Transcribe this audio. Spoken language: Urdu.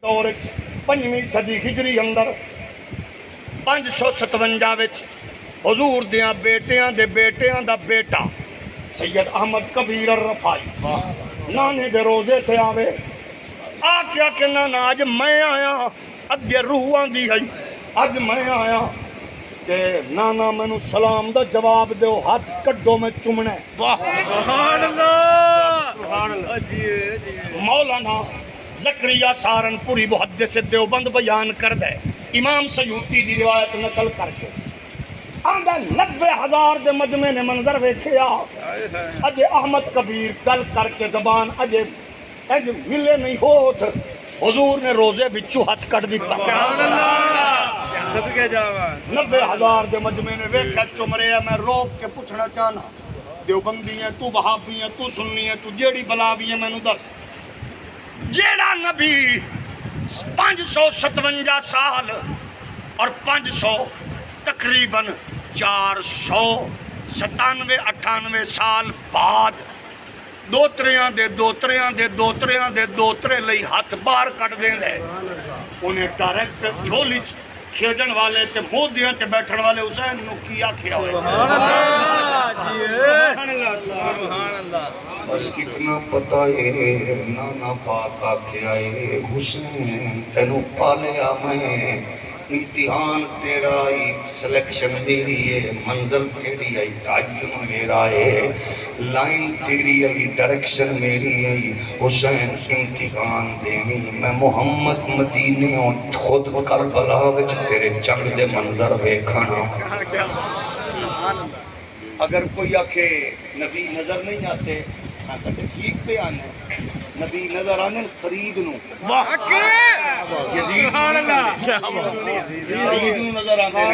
دور 5ویں صدی ہجری اندر 557 وچ حضور دیاں بیٹیاں دے بیٹیاں دا بیٹا سید احمد کبیر الرفائی نانے دے روزے تے آوے آ کیا کہ نانا اج میں آیا اگے روح آندی ہے اج میں آیا تے نانا مینوں سلام دا جواب دیو ہاتھ کڈو میں چومنا ہے سبحان اللہ سبحان اللہ جی مولانا زکریا سہارنپوری محدث دیوبند بیان کر دے امام سیوطی دی روایت نقل کر کے آندہ 90,000 دے مجمع نے منظر ویکھیا اجے احمد کبیر گل کر کے زبان اجے ملے نہیں ہوت حضور نے روزے بچو ہاتھ کٹ دیتا سبحان اللہ صدقے جاواں 90,000 دے مجمع نے ویکھیا چمرے میں روک کے پوچھنا چاہنا دیوبندی ہے تو وہابی ہے تو سنی ہے تو جیڑی بلاوی ہے میں نو دس جیڑا نبی 557 سال اور 500 تقریباً 497-98 سال بعد دوتریاں دے دوترے لئی ہاتھ باہر کٹ دیں دے انہیں ڈائریکٹ جھولی کھیڈن والے تے مودیاں تے بیٹھن والے حسین نو کیا کیا ہوئے سبحان اللہ جی سبحان اللہ سبحان اللہ بس اتنا پتا ہے نانا پاک آکے آئے حسین تینو پالیا میں امتحان تیرا آئی سلیکشن میری ہے منزل تیری آئی تعین میرا ہے لائن تیری آئی ڈائریکشن میری آئی حسین امتحان دینی میں محمد مدینے اور خود کربلا وچ تیرے چند دے منظر ویکھانا اگر کوئی آکھے نبی نظر نہیں آتے ٹھیک پہ آنے نبی نظر آنے فرید نو یزید نو نظر آنے